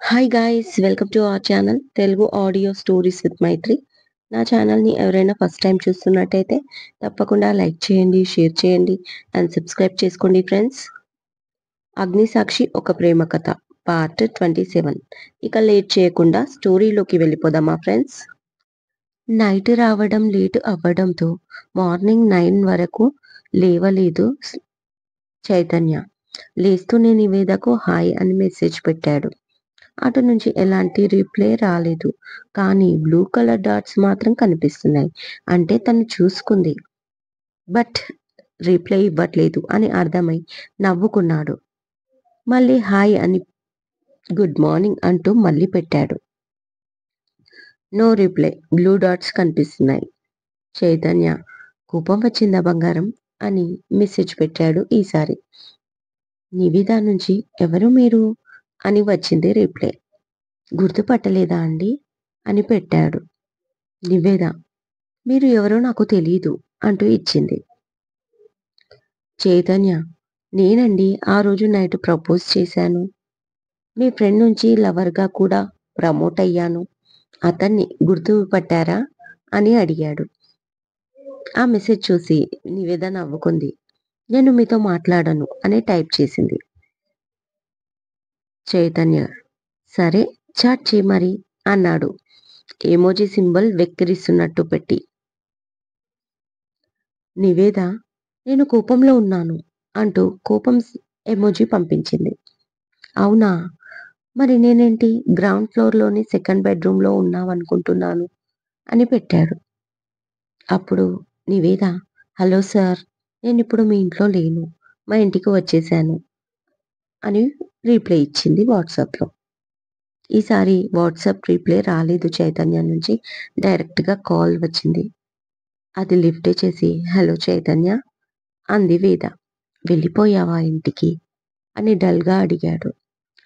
Hi guys, welcome to our channel Telugu audio stories with Maithri. నా ఛానల్ని ఎవరైనా ఫస్ట్ టైం చూస్తున్నట్టయితే తప్పకుండా లైక్ చేయండి, షేర్ చేయండి అండ్ సబ్స్క్రైబ్ చేసుకోండి ఫ్రెండ్స్. అగ్నిసాక్షి ఒక ప్రేమ కథ పార్ట్ 27. ఇక లేట్ చేయకుండా స్టోరీలోకి వెళ్ళిపోదామా ఫ్రెండ్స్. నైట్ రావడం లేట్ అవ్వడంతో మార్నింగ్ 9 వరకు లేవలేదు చైతన్య. లేస్తూనే నివేదకు హాయ్ అని మెసేజ్ పెట్టాడు. అటు నుంచి ఎలాంటి రిప్లై రాలేదు. కానీ బ్లూ కలర్ డాట్స్ మాత్రం కనిపిస్తున్నాయి. అంటే తను చూసుకుంది, బట్ రిప్లై ఇవ్వట్లేదు అని అర్థమై నవ్వుకున్నాడు. మళ్ళీ హాయ్ అని గుడ్ మార్నింగ్ అంటూ మళ్ళీ పెట్టాడు. నో రిప్లై, బ్లూ డాట్స్ కనిపిస్తున్నాయి. చైతన్య కోపం వచ్చిందా బంగారం అని మెసేజ్ పెట్టాడు ఈసారి. నివేద నుంచి ఎవరు మీరు అని వచ్చింది రిప్లై. గుర్తుపట్టలేదా అండి అని పెట్టాడు. నివేద మీరు ఎవరో నాకు తెలీదు అంటూ ఇచ్చింది. చైతన్య నేనండి, ఆ రోజు నైట్ ప్రపోజ్ చేశాను. మీ ఫ్రెండ్ నుంచి లవర్గా కూడా ప్రమోట్ అయ్యాను. అతన్ని గుర్తుపట్టారా అని అడిగాడు. ఆ మెసేజ్ చూసి నివేద నవ్వుకుంది. నేను మీతో మాట్లాడను అని టైప్ చేసింది. చైతన్య సరే చాట్ చేయి మరి అన్నాడు, ఎమోజీ సింబల్ వెక్కిరిస్తున్నట్టు పెట్టి. నివేద నేను కోపంలో ఉన్నాను అంటూ కోపం ఎమోజీ పంపించింది. అవునా, మరి నేనేంటి గ్రౌండ్ ఫ్లోర్లోని సెకండ్ బెడ్రూమ్లో ఉన్నావనుకుంటున్నాను అని పెట్టాడు. అప్పుడు నివేద హలో సార్, నేను ఇప్పుడు మీ ఇంట్లో లేను, మా ఇంటికి వచ్చేసాను అని రీప్లై ఇచ్చింది వాట్సాప్లో. ఈసారి వాట్సాప్ రీప్లై రాలేదు చైతన్య నుంచి, డైరెక్ట్గా కాల్ వచ్చింది. అది లిఫ్ట్ చేసి హలో చైతన్య అంది వేద. వెళ్ళిపోయావా ఇంటికి అని డల్గా అడిగాడు.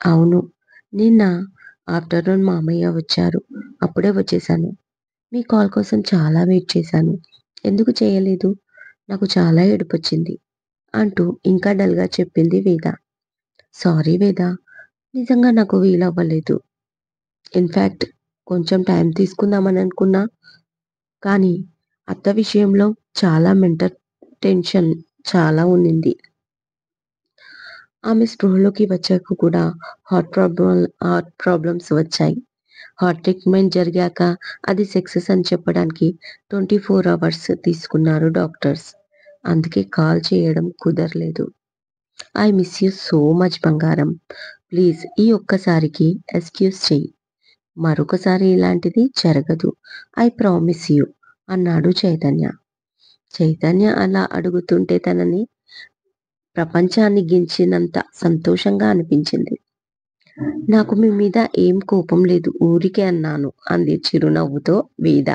అవును, నిన్న ఆఫ్టర్నూన్ మామయ్య వచ్చారు, అప్పుడే వచ్చేసాను. మీ కాల్ కోసం చాలా వెయిట్ చేశాను, ఎందుకు చేయలేదు, నాకు చాలా ఏడుపొచ్చింది అంటూ ఇంకా డల్గా చెప్పింది వేద. సారీ వేద, నిజంగా నాకు వీలవ్వలేదు. ఇన్ఫ్యాక్ట్ కొంచెం టైం తీసుకుందామని అనుకున్నా, కానీ అత్త విషయంలో చాలా మెంటల్ టెన్షన్ చాలా ఉన్నింది. ఆమె స్పృహలోకి వచ్చాక కూడా హార్ట్ ప్రాబ్లమ్స్ వచ్చాయి. హార్ట్ ట్రీట్మెంట్ జరిగాక అది సక్సెస్ అని చెప్పడానికి 24 hours తీసుకున్నారు డాక్టర్స్. అందుకే కాల్ చేయడం కుదరలేదు. I miss you so much బంగారం, ప్లీజ్ ఈ ఒక్కసారికి ఎక్స్క్యూజ్ చెయ్యి, మరొకసారి ఇలాంటిది జరగదు, ఐ ప్రామిస్ యూ అన్నాడు చైతన్య. చైతన్య అలా అడుగుతుంటే తనని ప్రపంచాన్ని గించినంత సంతోషంగా అనిపించింది. నాకు మీ మీద ఏం కోపం లేదు, ఊరికే అన్నాను అంది చిరునవ్వుతో వేద.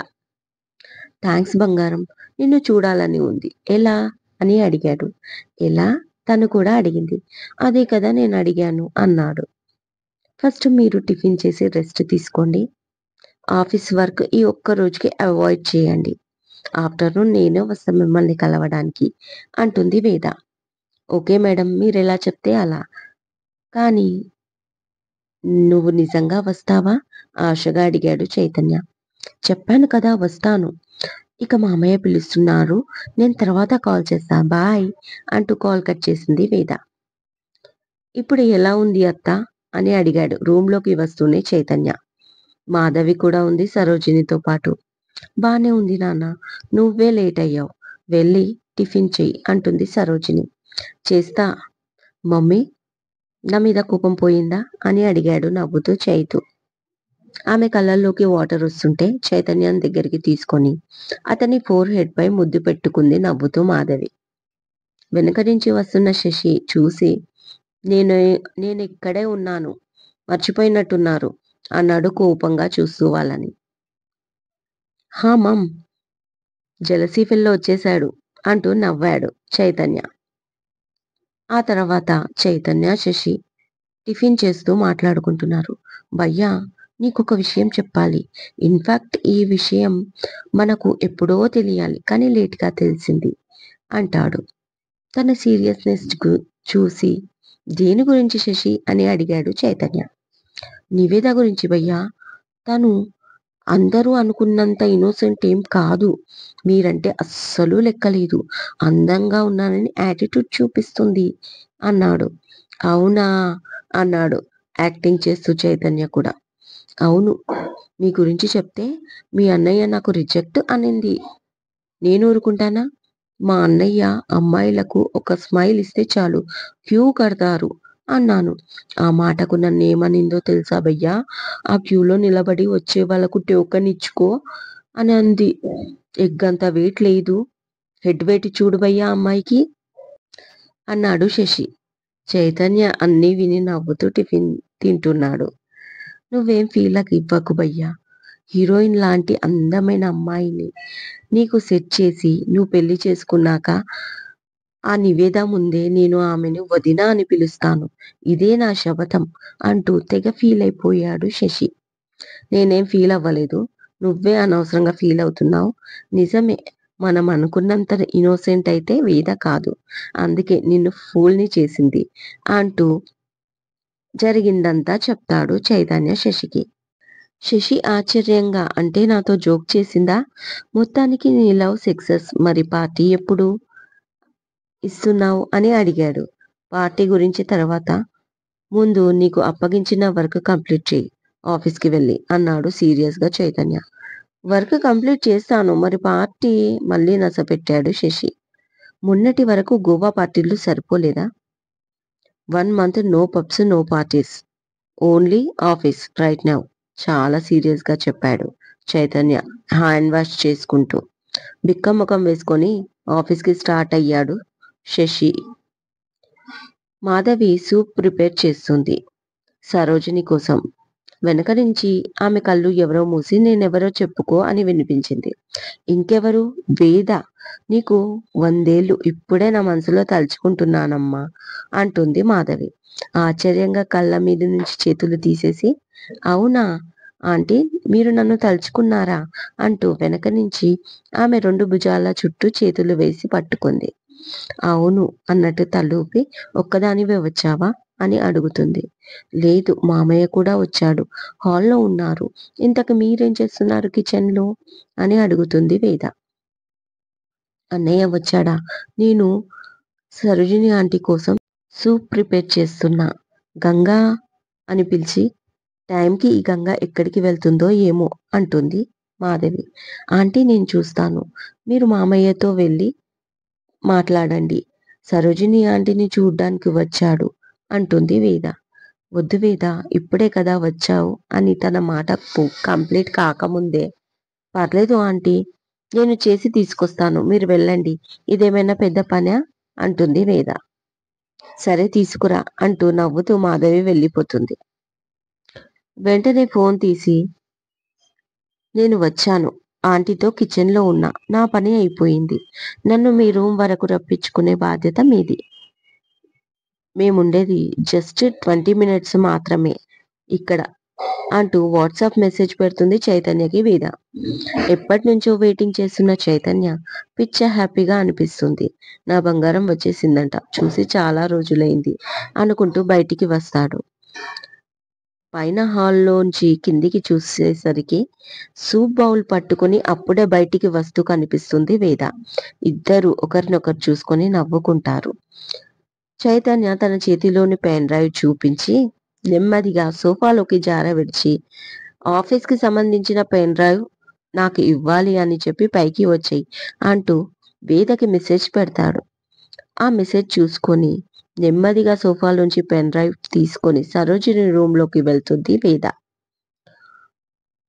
థ్యాంక్స్ బంగారం, నిన్ను చూడాలని ఉంది, ఎలా అని అడిగాడు. ఎలా, తను కూడా అడిగింది. అదే కదా నేను అడిగాను అన్నాడు. ఫస్ట్ మీరు టిఫిన్ చేసి రెస్ట్ తీసుకోండి, ఆఫీస్ వర్క్ ఈ ఒక్క రోజుకి అవాయిడ్ చేయండి, ఆఫ్టర్నూన్ నేనే వస్తా మిమ్మల్ని కలవడానికి అంటుంది వేద. ఓకే మేడం, మీరు ఎలా చెప్తే అలా. కానీ నువ్వు నిజంగా వస్తావా ఆశగా అడిగాడు చైతన్య. చెప్పాను కదా వస్తాను, ఇక మామయ్య పిలుస్తున్నారు, నేను తర్వాత కాల్ చేస్తా, బాయ్ అంటూ కాల్ కట్ చేసింది వేద. ఇప్పుడు ఎలా ఉంది అత్త అని అడిగాడు రూమ్లోకి వస్తూనే చైతన్య. మాధవి కూడా ఉంది సరోజినితో పాటు. బానే ఉంది నాన్న, నువ్వే లేట్ అయ్యావు, వెళ్ళి టిఫిన్ చెయ్యి అంటుంది సరోజిని. చేస్తా మమ్మీ, నా మీద కోపం పోయిందా అని అడిగాడు నవ్వుతూ చైతు. ఆమె కళ్ళల్లోకి వాటర్ వస్తుంటే చైతన్యం దగ్గరికి తీసుకొని అతని ఫోర్ హెడ్ పై ముద్దు పెట్టుకుంది నవ్వుతూ మాధవి. వెనుక నుంచి వస్తున్న శశి చూసి నేను నేను ఇక్కడే ఉన్నాను, మర్చిపోయినట్టున్నారు అన్నాడు కోపంగా చూస్తూ వాళ్ళని. హా మమ్, జలసీ ఫిల్లో వచ్చేశాడు అంటూ నవ్వాడు చైతన్య. ఆ తర్వాత చైతన్య శశి టిఫిన్ చేస్తూ మాట్లాడుకుంటున్నారు. భయ్యా, నీకొక విషయం చెప్పాలి, ఇన్ఫాక్ట్ ఈ విషయం మనకు ఎప్పుడో తెలియాలి కానీ లేట్గా తెలిసింది అంటాడు. తన సీరియస్నెస్ చూసి దేని గురించి శశి అని అడిగాడు చైతన్య. నివేద గురించి భయ్యా. తను అందరూ అనుకున్నంత ఇన్నోసెంట్ ఏం కాదు. మీరంటే అస్సలు లెక్కలేదు. అందంగా ఉన్నానని యాటిట్యూడ్ చూపిస్తుంది అన్నాడు. అవునా అన్నాడు యాక్టింగ్ చేస్తూ చైతన్య కూడా. అవును, మీ గురించి చెప్తే మీ అన్నయ్య నాకు రిజెక్ట్ అనింది. నేను ఊరుకుంటానా? మా అన్నయ్య అమ్మాయిలకు ఒక స్మైల్ ఇస్తే చాలు క్యూ కడతారు అన్నాను. ఆ మాటకు నన్నేమనిందో తెలుసా భయ్యా? ఆ క్యూలో నిలబడి వచ్చే వాళ్ళకు టోకెన్ ఇచ్చుకో అని అంది. ఎగ్గంత వెయిట్ లేదు. హెడ్ వెయిట్ చూడు భయ్యా అమ్మాయికి అన్నాడు శశి. చైతన్య అన్నీ విని నవ్వుతూ టిఫిన్ తింటున్నాడు. నువ్వేం ఫీల్ ఇవ్వకు భయ్యా. హీరోయిన్ లాంటి అందమైన అమ్మాయిని నీకు సెట్ చేసి నువ్వు పెళ్లి చేసుకున్నాక ఆ నివేద ముందే నేను ఆమెను వదిన అని పిలుస్తాను. ఇదే నా శపథం అంటూ తెగ ఫీల్ అయిపోయాడు శశి. నేనేం ఫీల్ అవ్వలేదు. నువ్వే అనవసరంగా ఫీల్ అవుతున్నావు. నిజమే, మనం అనుకున్నంత ఇన్నోసెంట్ అయితే వేద కాదు. అందుకే నిన్ను ఫూల్ని చేసింది అంటూ జరిగిందంతా చెప్తాడు చైతన్య శశికి. శశి ఆశ్చర్యంగా, అంటే నాతో జోక్ చేసిందా? మొత్తానికి నీ లవ్ సక్సెస్. మరి పార్టీ ఎప్పుడు ఇస్తున్నావు అని అడిగాడు. పార్టీ గురించి తర్వాత, ముందు నీకు అప్పగించిన వర్క్ కంప్లీట్ చేయి ఆఫీస్కి వెళ్ళి అన్నాడు సీరియస్ గా చైతన్య. వర్క్ కంప్లీట్ చేస్తాను, మరి పార్టీ? మళ్ళీ నసపెట్టాడు శశి. మొన్నటి వరకు గోవా పార్టీలు సరిపోలేదా? 1 month no pubs no parties, only office right now చాలా సీరియస్ గా చెప్పాడు చైతన్య హ్యాండ్ వాష్ చేసుకుంటూ. బిక్క ముఖం వేసుకొని ఆఫీస్కి స్టార్ట్ అయ్యాడు శశి. మాధవి సూప్ ప్రిపేర్ చేస్తుంది సరోజిని కోసం. వెనక నుంచి ఆమె కళ్ళు ఎవరో మూసి నేనెవరో చెప్పుకో అని వినిపించింది. ఇంకెవరు? వేద. నీకు 100 ఏళ్ళు, ఇప్పుడే నా మనసులో తలుచుకుంటున్నానమ్మా అంటుంది మాధవి ఆశ్చర్యంగా కళ్ళ మీద నుంచి చేతులు తీసేసి. అవునా ఆంటీ, మీరు నన్ను తలుచుకున్నారా అంటూ వెనక నుంచి ఆమె 2 భుజాల చుట్టూ చేతులు వేసి పట్టుకుంది. అవును అన్నట్టు తలూపి, ఒక్కదానివే వచ్చావా అని అడుగుతుంది. లేదు, మామయ్య కూడా వచ్చాడు, హాల్లో ఉన్నారు. ఇంతకు మీరేం చేస్తున్నారు కిచెన్లో అని అడుగుతుంది వేద. అన్నయ్య వచ్చాడా? నేను సరోజిని ఆంటీ కోసం సూప్ ప్రిపేర్ చేస్తున్నా. గంగా అని పిలిచి, టైంకి ఈ గంగ ఎక్కడికి వెళ్తుందో ఏమో అంటుంది మాధవి. ఆంటీ నేను చూస్తాను, మీరు మామయ్యతో వెళ్ళి మాట్లాడండి. సరోజిని ఆంటీని చూడ్డానికి వచ్చాడు అంటుంది వేద. వద్దు వేద, ఇప్పుడే కదా వచ్చావు అని తన మాట కంప్లీట్ కాకముందే, పర్లేదు ఆంటీ, నేను చేసి తీసుకొస్తాను, మీరు వెళ్ళండి, ఇదేమైనా పెద్ద పనా అంటుంది వేద. సరే తీసుకురా అంటూ నవ్వుతూ మాధవి వెళ్ళిపోతుంది. వెంటనే ఫోన్ తీసి, నేను వచ్చాను, ఆంటీతో కిచెన్లో ఉన్నా, నా పని అయిపోయింది, నన్ను మీ రూమ్ వరకు రప్పించుకునే బాధ్యత మీది. మేముండేది జస్ట్ 20 minutes మాత్రమే ఇక్కడ అంటూ వాట్సాప్ మెసేజ్ పెడుతుంది చైతన్యకి వేద. ఎప్పటి నుంచో వెయిటింగ్ చేస్తున్న చైతన్య పిచ్చ హ్యాపీగా అనిపిస్తుంది. నా బంగారం వచ్చేసిందంట, చూసి చాలా రోజులైంది అనుకుంటూ బయటికి వస్తాడు. పైన హాల్లోంచి కిందికి చూసేసరికి సూప్ బౌల్ పట్టుకుని అప్పుడే బయటికి వస్తూ కనిపిస్తుంది వేద. ఇద్దరు ఒకరినొకరు చూసుకొని నవ్వుకుంటారు. చైతన్య తన చేతిలోని పెన్ డ్రైవ్ చూపించి నెమ్మదిగా సోఫాలోకి జార విడిచి, ఆఫీస్కి సంబంధించిన పెన్ డ్రైవ్ నాకు ఇవ్వాలి అని చెప్పి పైకి వచ్చేయి అంటూ వేదకి మెసేజ్ పెడతాడు. ఆ మెసేజ్ చూసుకొని నెమ్మదిగా సోఫాలోంచి పెన్ డ్రైవ్ తీసుకొని సరోజిని రూమ్లోకి వెళ్తుంది వేద.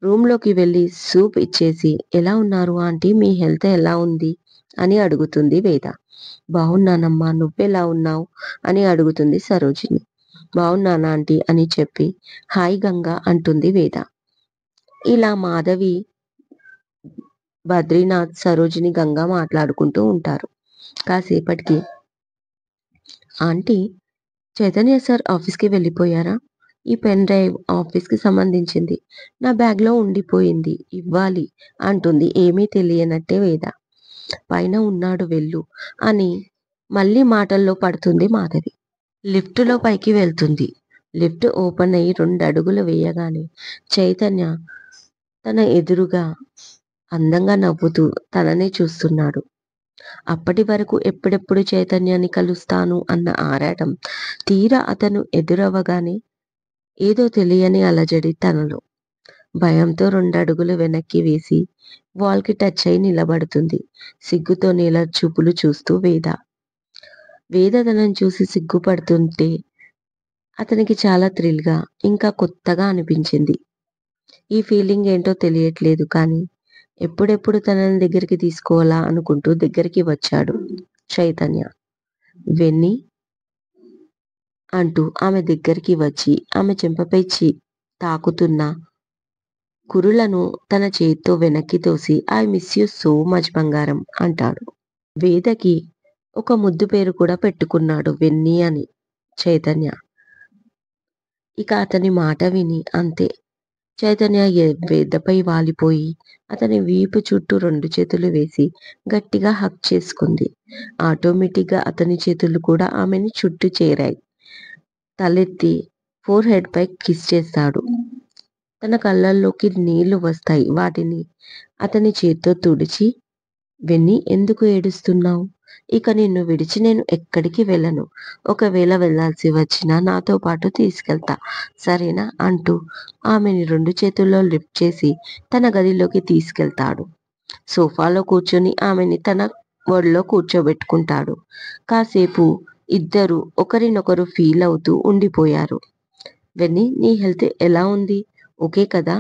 రూమ్లోకి వెళ్ళి సూప్ ఇచ్చేసి, ఎలా ఉన్నారు ఆంటీ, మీ హెల్త్ ఎలా ఉంది అని అడుగుతుంది వేద. బాగున్నానమ్మా, నువ్వెలా ఉన్నావు అని అడుగుతుంది సరోజిని. బాగున్నానా ఆంటీ అని చెప్పి హాయ్ గంగా అంటుంది వేద. ఇలా మాధవి, బద్రీనాథ్, సరోజిని, గంగా మాట్లాడుకుంటూ ఉంటారు. కాసేపటికి, ఆంటీ, చైతన్య సార్ ఆఫీస్కి వెళ్ళిపోయారా? ఈ పెన్ డ్రైవ్ ఆఫీస్కి సంబంధించింది, నా బ్యాగ్లో ఉండిపోయింది, ఇవ్వాలి అంటుంది ఏమీ తెలియనట్టే వేద. పైన ఉన్నాడు వెళ్ళు అని మళ్ళీ మాటల్లో పడుతుంది మాధవి. లిఫ్టులో పైకి వెళ్తుంది. లిఫ్ట్ ఓపెన్ అయ్యి 2 అడుగులు వేయగానే చైతన్య తన ఎదురుగా అందంగా నవ్వుతూ తననే చూస్తున్నాడు. అప్పటి వరకు ఎప్పుడెప్పుడు చైతన్యాన్ని కలుస్తాను అన్న ఆరాటం తీరా అతను ఎదురవ్వగానే ఏదో తెలియని అలజడి తనలో. భయంతో 2 అడుగులు వెనక్కి వేసి వాల్‌కి టచ్ అయి నిలబడుతుంది. సిగ్గుతో నేల చూపులు చూస్తూ వేద. వేద తనని చూసి సిగ్గుపడుతుంటే అతనికి చాలా థ్రిల్‌గా, ఇంకా కొత్తగా అనిపించింది. ఈ ఫీలింగ్ ఏంటో తెలియట్లేదు కానీ ఎప్పుడెప్పుడు తనని దగ్గరికి తీసుకోవాలా అనుకుంటూ దగ్గరికి వచ్చాడు చైతన్య. వెన్నీ అంటూ ఆమె దగ్గరికి వచ్చి ఆమె చెంపపై తాకుతున్న కురులను తన చేత్తో వెనక్కి తోసి I miss you so much బంగారం అంటాడు. వేదకి ఒక ముద్దు పేరు కూడా పెట్టుకున్నాడు వెన్నీ అని చైతన్య. ఇక అతని మాట విని అంతే. చైతన్య వేదపై వాలిపోయి అతని వీపు చుట్టూ 2 చేతులు వేసి గట్టిగా హగ్ చేసుకుంది. ఆటోమేటిక్‌గా అతని చేతులు కూడా ఆమెని చుట్టూ చేరాయి. తలెత్తి ఫోర్ హెడ్ పై కిస్ చేస్తాడు. తన కళ్ళల్లోకి నీళ్లు వస్తాయి. వాటిని అతని చేత్తో తుడిచి వెన్నీ ఎందుకు ఏడుస్తున్నావు? ఇక నిన్ను విడిచి నేను ఎక్కడికి వెళ్ళను. ఒకవేళ వెళ్ళాల్సి వచ్చినా నాతో పాటు తీసుకెళ్తా. సరేనా? అంటూ ఆమెని 2 చేతుల్లో లిఫ్ట్ చేసి తన గదిలోకి తీసుకెళ్తాడు. సోఫాలో కూర్చొని ఆమెని తన ఒడిలో కూర్చోబెట్టుకుంటాడు. కాసేపు ఇద్దరూ ఒకరినొకరు ఫీల్ అవుతూ ఉండిపోయారు. వెన్నీ నీ హెల్త్ ఎలా ఉంది? ఓకే కదా?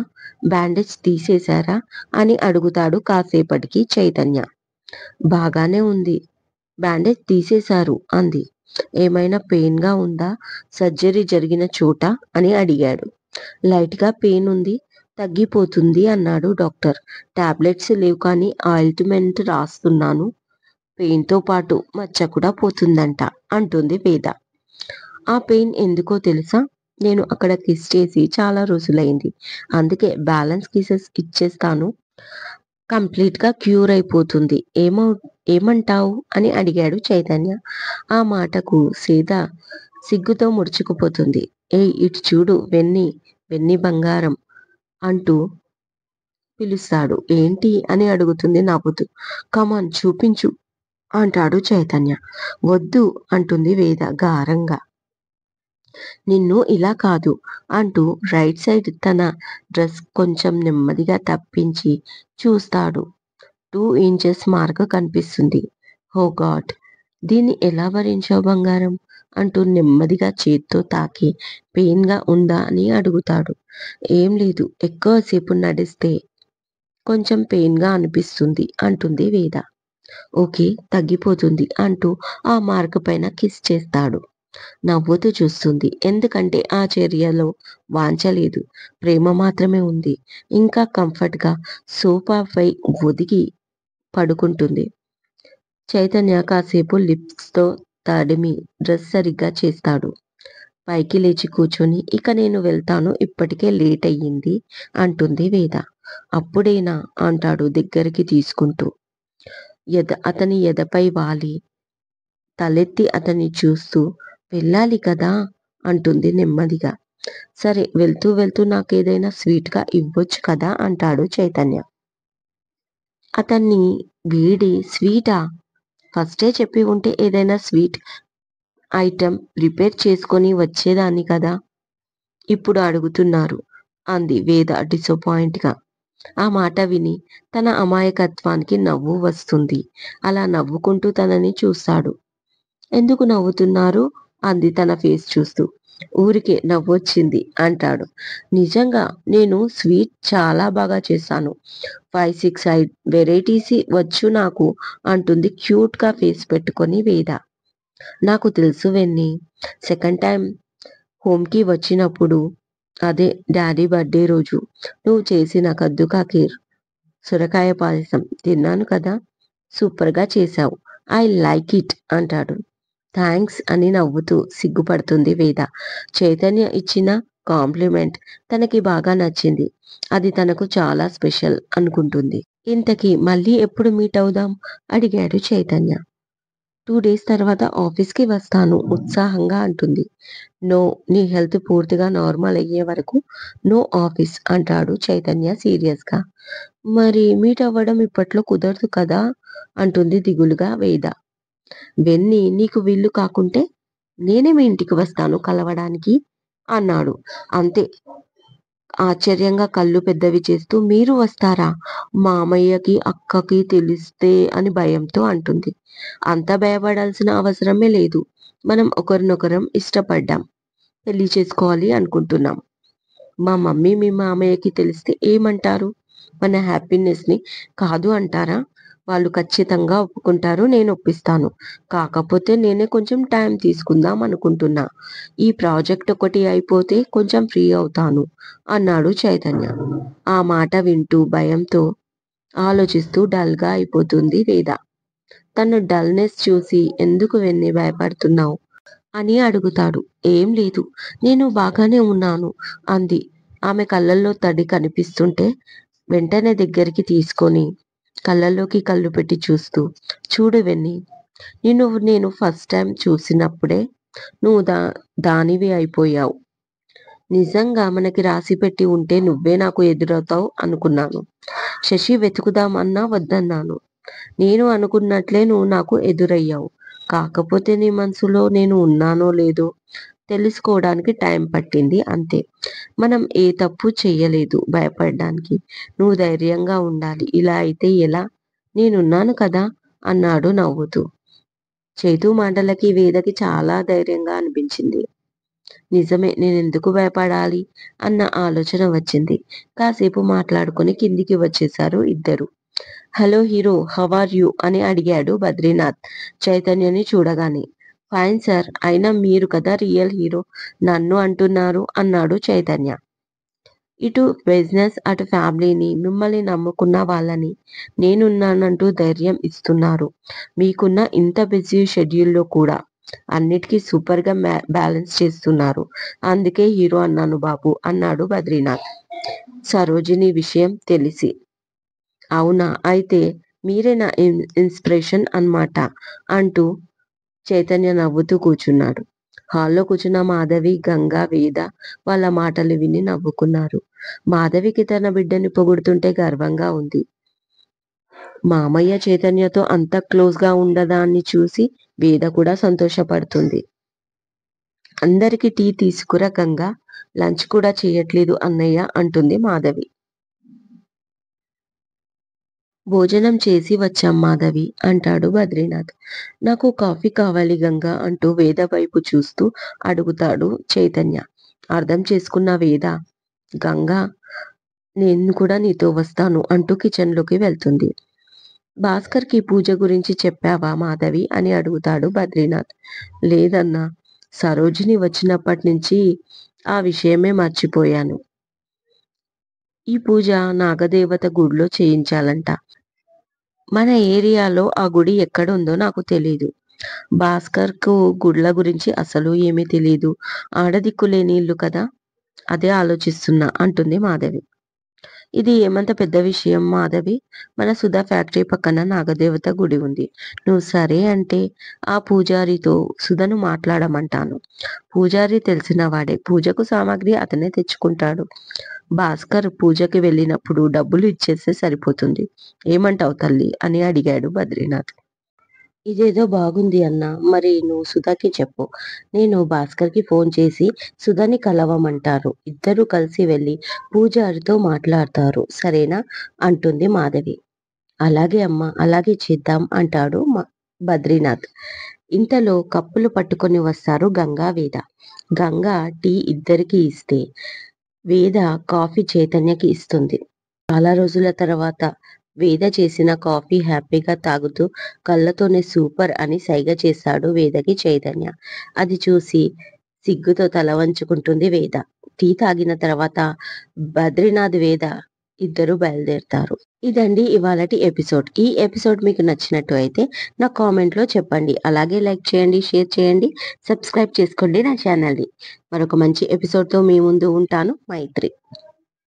బ్యాండేజ్ తీసేశారా? అని అడుగుతాడు కాసేపటికి చైతన్య. బాగానే ఉంది. బ్యాండేజ్ తీసేశారు అంది. ఏమైనా పెయిన్ గా ఉందా? సర్జరీ జరిగిన చోట? అని అడిగాడు. లైట్ గా పెయిన్ ఉంది. తగ్గిపోతుంది అన్నాడు డాక్టర్. టాబ్లెట్స్ లేవు కానీ ఆయింట్మెంట్ రాస్తున్నాను. పెయిన్ తో పాటు మచ్చ కూడా పోతుందంట అంటుంది వేద. ఆ పెయిన్ ఎందుకో తెలుసా? నేను అక్కడ కిస్ చేసి చాలా రోజులైంది. అందుకే బ్యాలెన్స్ కిసెస్ ఇచ్చేస్తాను. కంప్లీట్ గా క్యూర్ అయిపోతుంది. ఏమంటావు? అని అడిగాడు చైతన్య. ఆ మాటకు సీత సిగ్గుతో ముడుచుకుపోతుంది. ఏయ్ ఇటు చూడు వెన్నీ, వెన్నీ బంగారం అంటూ పిలుస్తాడు. ఏంటి? అని అడుగుతుంది నవ్వుతూ. కమాన్ చూపించు అంటాడు చైతన్య. వద్దు అంటుంది వేద గారంగా. నిన్ను ఇలా కాదు అంటూ రైట్ సైడ్ తన డ్రెస్ కొంచెం నెమ్మదిగా తప్పించి చూస్తాడు. 2 ఇంచెస్ మార్క్ కనిపిస్తుంది. ఓ గాడ్! దీన్ని ఎలా భరించావు బంగారం? అంటూ నెమ్మదిగా చేత్తో తాకి పెయిన్ గా ఉందా అని అడుగుతాడు. ఏం లేదు. ఎక్కువసేపు నడిస్తే కొంచెం పెయిన్ గా అనిపిస్తుంది అంటుంది వేద. ఓకే తగ్గిపోతుంది అంటూ ఆ మార్క్ పైన కిస్ చేస్తాడు. నవ్వుతూ చూస్తుంది. ఎందుకంటే ఆ చర్యలో వాంఛ లేదు. ప్రేమ మాత్రమే ఉంది. ఇంకా కంఫర్ట్ గా సోఫాపై ఒదిగి పడుకుంటుంది. చైతన్య కాసేపు లిప్స్ తో తడిమి డ్రెస్ సరిగ్గా చేస్తాడు. పైకి లేచి కూర్చొని ఇక నేను వెళ్తాను. ఇప్పటికే లేట్ అయ్యింది అంటుంది వేద. అప్పుడేనా? అంటాడు దగ్గరికి తీసుకుంటూ. అతని ఎదపై వాలి తలెత్తి అతన్ని చూస్తూ వెళ్ళాలి కదా అంటుంది నెమ్మదిగా. సరే వెళ్తూ వెళ్తూ నాకేదైనా స్వీట్ గా ఇవ్వొచ్చు కదా అంటాడు చైతన్య. అతన్ని వీడి స్వీటా? ఫస్టే చెప్పి ఉంటే ఏదైనా స్వీట్ ఐటెం ప్రిపేర్ చేసుకొని వచ్చేదాన్ని కదా. ఇప్పుడు అడుగుతున్నారు అంది వేద డిసప్పాయింట్ గా. ఆ మాట విని తన అమాయకత్వానికి నవ్వు వస్తుంది. అలా నవ్వుకుంటూ తనని చూస్తాడు. ఎందుకు నవ్వుతున్నారు? అంది తన ఫేస్ చూస్తూ. ఊరికే నవ్వొచ్చింది అంటాడు. నిజంగా నేను స్వీట్ చాలా బాగా చేశాను. 5, 6 వెరైటీస్ వచ్చు నాకు అంటుంది క్యూట్ గా ఫేస్ పెట్టుకొని వేద. నాకు తెలుసు వెన్నీ. సెకండ్ టైం హోమ్ కి వచ్చినప్పుడు అదే డాడీ బర్త్డే రోజు నువ్వు చేసిన కద్దుకా ఖీర్, సొరకాయ పాయసం తిన్నాను కదా. సూపర్ గా చేశావు. ఐ లైక్ ఇట్ అంటాడు. థ్యాంక్స్ అని నవ్వుతూ సిగ్గుపడుతుంది వేద. చైతన్య ఇచ్చిన కాంప్లిమెంట్ తనకి బాగా నచ్చింది. అది తనకు చాలా స్పెషల్ అనుకుంటుంది. ఇంతకీ మళ్ళీ ఎప్పుడు మీట్ అవుదాం? అడిగాడు చైతన్య. 2 డేస్ తర్వాత ఆఫీస్‌కి వస్తాను ఉత్సాహంగా అంటుంది. నో, నీ హెల్త్ పూర్తిగా నార్మల్ అయ్యే వరకు నో ఆఫీస్ అంటాడు చైతన్య సీరియస్‌గా. మరి మీట్ అవ్వడం ఇప్పట్లో కుదరదు కదా! అంటుంది దిగులుగా వేద. వెన్నీ నీకు వీలు కాకుంటే నేనే మీ ఇంటికి వస్తాను కలవడానికి అన్నాడు. అంతే ఆశ్చర్యంగా కళ్ళు పెద్దవి చేస్తూ మీరు వస్తారా? మామయ్యకి, అక్కకి తెలిస్తే అని భయంతో అంటుంది. అంత భయపడాల్సిన అవసరమే లేదు. మనం ఒకరినొకరం ఇష్టపడ్డాం. పెళ్లి చేసుకోవాలి అనుకుంటున్నాం. మా మమ్మీ, మీ మామయ్యకి తెలిస్తే ఏమంటారు? మన హ్యాపీనెస్‌ని కాదు అంటారా? వాళ్ళు ఖచ్చితంగా ఒప్పుకుంటారు. నేను ఒప్పిస్తాను. కాకపోతే నేనే కొంచెం టైం తీసుకుందాం అనుకుంటున్నా. ఈ ప్రాజెక్ట్ ఒకటి అయిపోతే కొంచెం ఫ్రీ అవుతాను అన్నాడు చైతన్య. ఆ మాట వింటూ భయంతో ఆలోచిస్తూ డల్‌గా అయిపోతుంది వేద. తన డల్‌నెస్ చూసి ఎందుకు వెన్నీ భయపడుతున్నావు? అని అడుగుతాడు. ఏం లేదు. నేను బాగానే ఉన్నాను అంది. ఆమె కళ్ళల్లో తడి కనిపిస్తుంటే వెంటనే దగ్గరికి తీసుకొని కళ్ళల్లోకి కళ్ళు పెట్టి చూస్తూ చూడు వెన్నీ, నిన్ను నేను ఫస్ట్ టైం చూసినప్పుడే నువ్వు దానివి అయిపోయావు. నిజంగా మనకి రాసిపెట్టి ఉంటే నువ్వే నాకు ఎదురవుతావు అనుకున్నాను. శశి వెతుకుదామన్నా వద్దన్నాను. నేను అనుకున్నట్లే నువ్వు నాకు ఎదురయ్యావు. కాకపోతే నీ మనసులో నేను ఉన్నానో లేదో తెలుసుకోవడానికి టైం పట్టింది అంతే. మనం ఏ తప్పు చెయ్యలేదు భయపడడానికి. నువ్వు ధైర్యంగా ఉండాలి. ఇలా అయితే ఎలా? నేనున్నాను కదా! అన్నాడు నవ్వుతూ. చైతూ మాటలకి వేదకి చాలా ధైర్యంగా అనిపించింది. నిజమే నేనెందుకు భయపడాలి అన్న ఆలోచన వచ్చింది. కాసేపు మాట్లాడుకొని కిందికి వచ్చేశారు ఇద్దరు. Hello hero how are you అని అడిగాడు బద్రీనాథ్ చైతన్యని చూడగానే. ఫైన్ సార్, అయినా మీరు కదా రియల్ హీరో, నన్ను అంటున్నారు అన్నాడు చైతన్య. ఇటు బిజినెస్ అటు ఫ్యామిలీని మిమ్మల్ని నమ్ముకున్న వాళ్ళని నేనున్నానంటూ ధైర్యం ఇస్తున్నారు. మీకున్న ఇంత బిజీ షెడ్యూల్లో కూడా అన్నిటికీ సూపర్గా బ్యాలెన్స్ చేస్తున్నారు. అందుకే హీరో అన్నాను బాబు అన్నాడు బద్రీనాథ్. సరోజిని విషయం తెలిసి అవునా, అయితే మీరే నా ఇన్స్పిరేషన్ అన్నమాట అంటూ చైతన్య నవ్వుతూ కూర్చున్నాడు. హాల్లో కూర్చున్న మాధవి, గంగా, వేద వాళ్ళ మాటలు విని నవ్వుకున్నారు. మాధవికి తన బిడ్డని పొగుడుతుంటే గర్వంగా ఉంది. మామయ్య చైతన్యతో అంత క్లోజ్ గా ఉండదాన్ని చూసి వేద కూడా సంతోషపడుతుంది. అందరికి టీ తీసుకురా గంగా, లంచ్ కూడా చేయట్లేదు అన్నయ్య అంటుంది మాధవి. భోజనం చేసి వచ్చాం మాధవి అంటాడు బద్రీనాథ్. నాకు కాఫీ కావాలి గంగా అంటూ వేద వైపు చూస్తూ అడుగుతాడు చైతన్య. అర్థం చేసుకున్న వేద గంగా నేను కూడా నీతో వస్తాను అంటూ కిచెన్లోకి వెళ్తుంది. భాస్కర్కి పూజ గురించి చెప్పావా మాధవి అని అడుగుతాడు బద్రీనాథ్. లేదన్నా, సరోజిని వచ్చినప్పటి నుంచి ఆ విషయమే మర్చిపోయాను. ఈ పూజ నాగదేవత గుడిలో చేయించాలంట. మన ఏరియాలో ఆ గుడి ఎక్కడుందో నాకు తెలీదు. భాస్కర్‌కు గుడ్ల గురించి అసలు ఏమీ తెలీదు. ఆడదిక్కులేని ఇల్లు కదా! అదే ఆలోచిస్తున్నా అంటుంది మాధవి. ఇది ఏమంత పెద్ద విషయం మాధవి. మన సుధా ఫ్యాక్టరీ పక్కన నాగదేవత గుడి ఉంది. నువ్వు సరే అంటే ఆ పూజారితో సుధను మాట్లాడమంటాను. పూజారి తెలిసినవాడే. పూజకు సామాగ్రి అతనే తెచ్చుకుంటాడు. భాస్కర్ పూజకి వెళ్ళినప్పుడు డబ్బులు ఇచ్చేస్తే సరిపోతుంది. ఏమంటావు తల్లి అని అడిగాడు బద్రీనాథ్. ఇదేదో బాగుంది అన్నా. మరి నువ్వు సుధాకి చెప్పు. నేను భాస్కర్‌కి ఫోన్ చేసి సుధని కలవమంటాను. ఇద్దరూ కలిసి వెళ్లి పూజారితో మాట్లాడతారు. సరేనా? అంటుంది మాధవి. అలాగే అమ్మా, అలాగే చేద్దాం అంటాడు బద్రీనాథ్. ఇంతలో కప్పులు పట్టుకొని వస్తారు గంగా, వేద. గంగా టీ ఇద్దరికీ ఇస్తే వేద కాఫీ చైతన్యకి ఇస్తుంది. చాలా రోజుల తర్వాత వేద చేసిన కాఫీ హ్యాపీగా తాగుతూ కళ్ళతోనే సూపర్ అని సైగ చేశాడు వేదకి చైతన్య. అది చూసి సిగ్గుతో తల వంచుకుంటుంది వేద. టీ తాగిన తర్వాత బద్రీనాథ్, వేద ఇద్దరు బయలుదేరతారు. ఇదండి ఇవాళటి ఎపిసోడ్. ఈ ఎపిసోడ్ మీకు నచ్చినట్టు అయితే నా కామెంట్లో చెప్పండి. అలాగే లైక్ చేయండి, షేర్ చేయండి, సబ్స్క్రైబ్ చేసుకోండి నా ఛానల్ని. మరొక మంచి ఎపిసోడ్తో మీ ముందు ఉంటాను. మైత్రి.